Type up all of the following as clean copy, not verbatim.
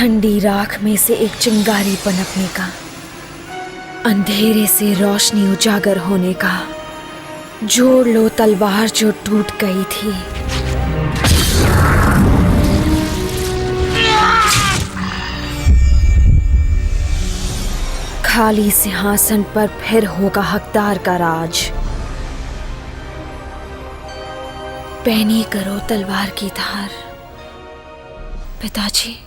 ठंडी राख में से एक चिंगारी पनपने का, अंधेरे से रोशनी उजागर होने का। जोड़ लो तलवार जो टूट गई थी। खाली सिंहासन पर फिर होगा हकदार का राज। पैनी करो तलवार की धार पिताजी।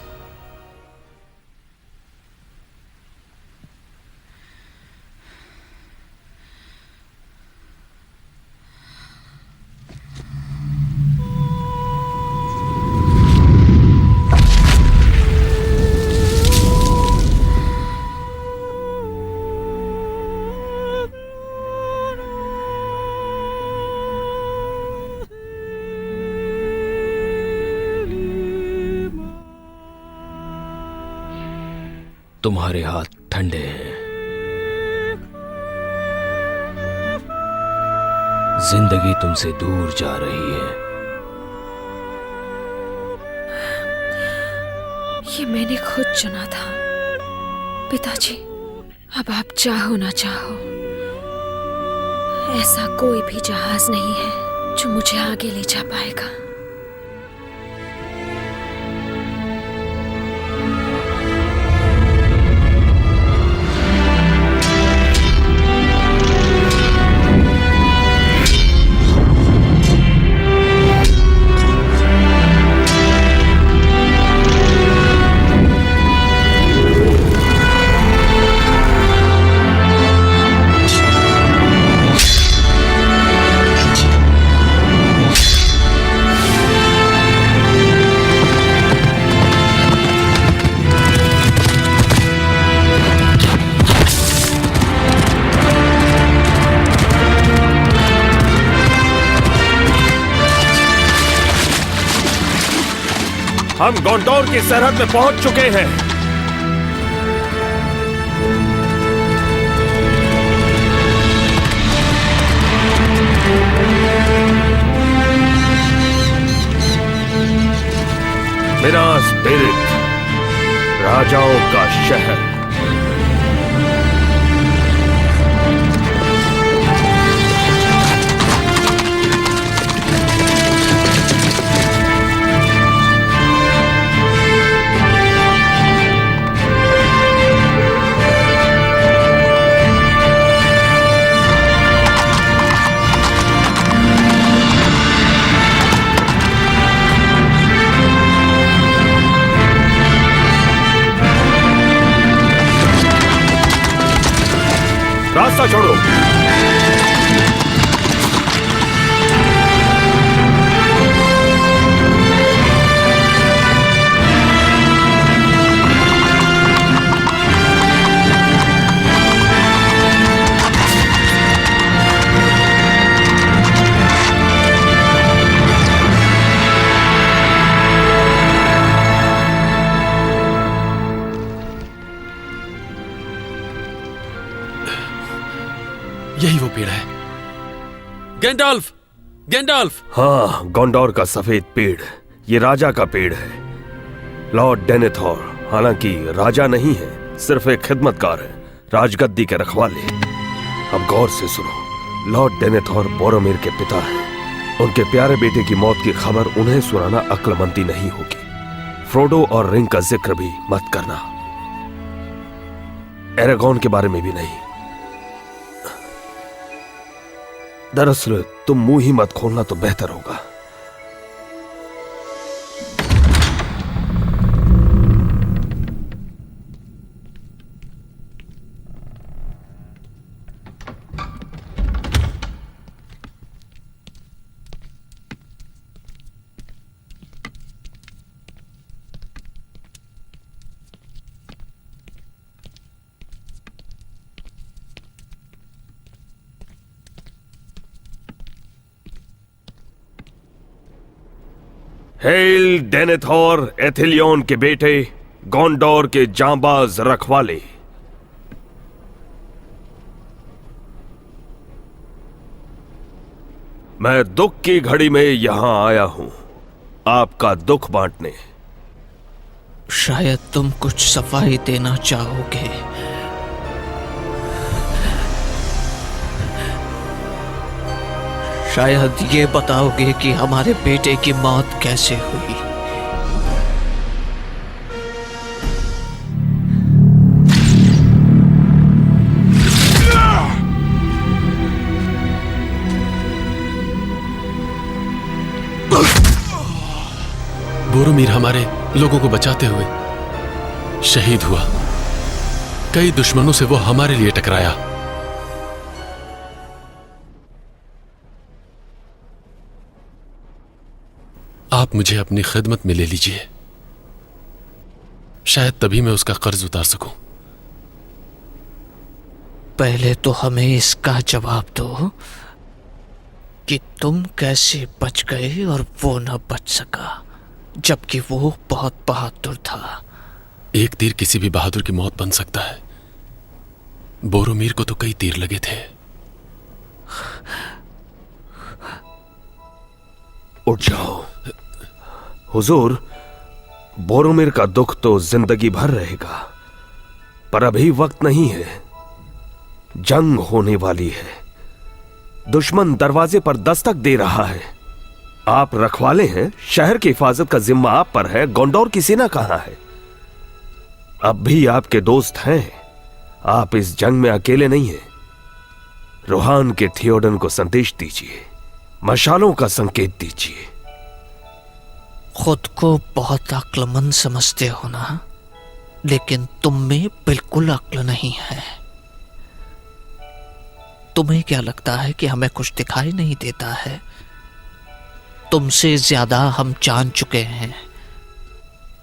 तुम्हारे हाथ ठंडे हैं। जिंदगी तुमसे दूर जा रही है। ये मैंने खुद चुना था पिताजी। अब आप चाहो ना चाहो, ऐसा कोई भी जहाज नहीं है जो मुझे आगे ले जा पाएगा। हम गोंडोर की सरहद में पहुंच चुके हैं। मिनास टिरिथ, राजाओं का शहर। रास्ता छोड़ो। यही वो पेड़ है। गैंडल्फ, गैंडल्फ! हाँ, गोंडोर का सफेद पेड़। ये राजा का पेड़ है, लॉर्ड डेनेथोर। हालांकि राजा नहीं है, सिर्फ एक खिदमतकार है, राजगद्दी के रखवाले। अब गौर से सुनो। लॉर्ड डेनेथोर बोरोमिर के पिता हैं। उनके प्यारे बेटे की मौत की खबर उन्हें सुनाना अक्लमंदी नहीं होगी। फ्रोडो और रिंग का जिक्र भी मत करना, एरागॉन के बारे में भी नहीं। दरअसल तुम मुंह ही मत खोलना तो बेहतर होगा। हेल डेनेथोर, एथिलियोन के बेटे, गोंडोर के जांबाज रखवाले। मैं दुख की घड़ी में यहां आया हूं, आपका दुख बांटने। शायद तुम कुछ सफाई देना चाहोगे। शायद ये बताओगे कि हमारे बेटे की मौत कैसे हुई। बोरोमीर हमारे लोगों को बचाते हुए शहीद हुआ। कई दुश्मनों से वो हमारे लिए टकराया। आप मुझे अपनी खिदमत में ले लीजिए, शायद तभी मैं उसका कर्ज उतार सकूं। पहले तो हमें इसका जवाब दो कि तुम कैसे बच गए और वो न बच सका, जबकि वो बहुत बहादुर था। एक तीर किसी भी बहादुर की मौत बन सकता है। बोरोमीर को तो कई तीर लगे थे। उठ जाओ हुजूर, बोरोमीर का दुख तो जिंदगी भर रहेगा, पर अभी वक्त नहीं है। जंग होने वाली है, दुश्मन दरवाजे पर दस्तक दे रहा है। आप रखवाले हैं, शहर की हिफाजत का जिम्मा आप पर है। गोंडोर की सेना कहां है? अब भी आपके दोस्त हैं। आप इस जंग में अकेले नहीं हैं। रोहान के थियोडन को संदेश दीजिए, मशालों का संकेत दीजिए। खुद को बहुत अक्लमंद समझते हो ना, लेकिन तुम में बिल्कुल अक्ल नहीं है। तुम्हें क्या लगता है कि हमें कुछ दिखाई नहीं देता है? तुमसे ज्यादा हम जान चुके हैं।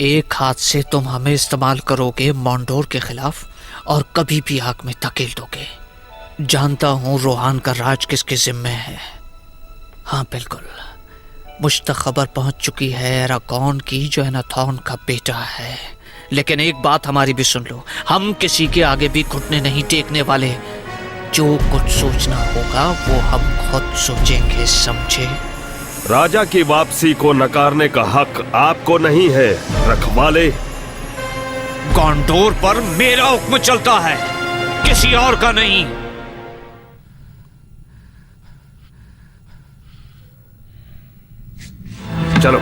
एक हाथ से तुम हमें इस्तेमाल करोगे मॉन्डोर के खिलाफ और कभी भी आग में धकेल दोगे। जानता हूं रोहान का राज किसके जिम्मे है। हाँ बिल्कुल, मुझ तक खबर पहुंच चुकी है एरागॉन की, जो एनाथॉन का बेटा है। लेकिन एक बात हमारी भी सुन लो, हम किसी के आगे भी घुटने नहीं टेकने वाले। जो कुछ सोचना होगा वो हम खुद सोचेंगे, समझे? राजा की वापसी को नकारने का हक आपको नहीं है, रखवाले। गोंडोर पर मेरा हुक्म चलता है, किसी और का नहीं। चलो।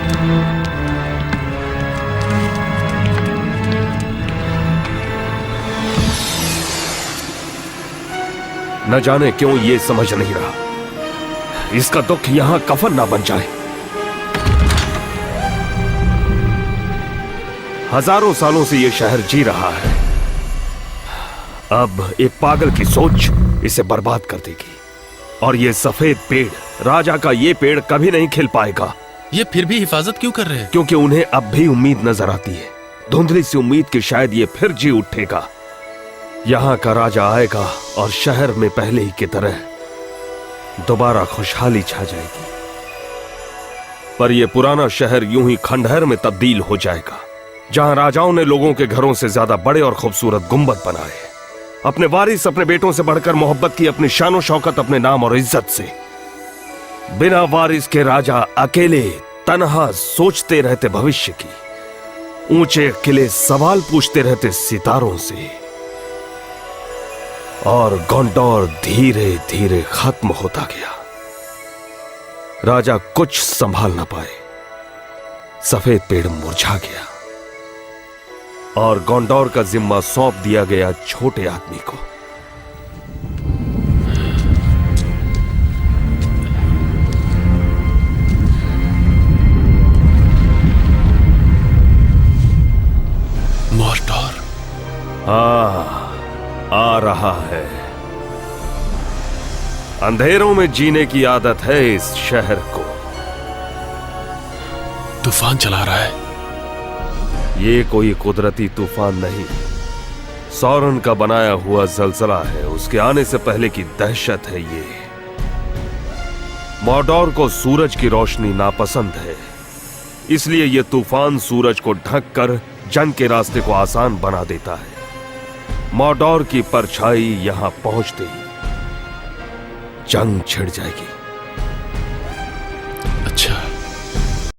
न जाने क्यों ये समझ नहीं रहा, इसका दुख यहां कफन ना बन जाए। हजारों सालों से यह शहर जी रहा है, अब एक पागल की सोच इसे बर्बाद कर देगी। और ये सफेद पेड़, राजा का ये पेड़ कभी नहीं खिल पाएगा। ये फिर भी हिफाजत क्यों कर रहे हैं? क्योंकि उन्हें अब भी उम्मीद नजर आती है, धुंधली सी उम्मीद कि शायद ये फिर जी उठेगा। यहां का राजा आएगा और शहर में पहले ही की तरह दोबारा खुशहाली छा जाएगी। पर यह पुराना शहर यूं ही खंडहर में तब्दील हो जाएगा, जहां राजाओं ने लोगों के घरों से ज्यादा बड़े और खूबसूरत गुंबद बनाए। अपने वारिस, अपने बेटों से बढ़कर मोहब्बत की, अपनी शानो शौकत, अपने नाम और इज्जत से। बिना वारिस के राजा अकेले तन्हा सोचते रहते भविष्य की। ऊंचे किले सवाल पूछते रहते सितारों से। और गोंडोर धीरे धीरे खत्म होता गया। राजा कुछ संभाल ना पाए, सफेद पेड़ मुरझा गया और गोंडोर का जिम्मा सौंप दिया गया छोटे आदमी को। मॉर्डोर आ रहा है। अंधेरों में जीने की आदत है इस शहर को। तूफान चला रहा है। ये कोई कुदरती तूफान नहीं, सौरन का बनाया हुआ जलजला है। उसके आने से पहले की दहशत है ये। मॉर्डोर को सूरज की रोशनी नापसंद है, इसलिए यह तूफान सूरज को ढक कर जंग के रास्ते को आसान बना देता है। मॉर्डोर की परछाई यहां पहुंचते ही जंग छिड़ जाएगी। अच्छा,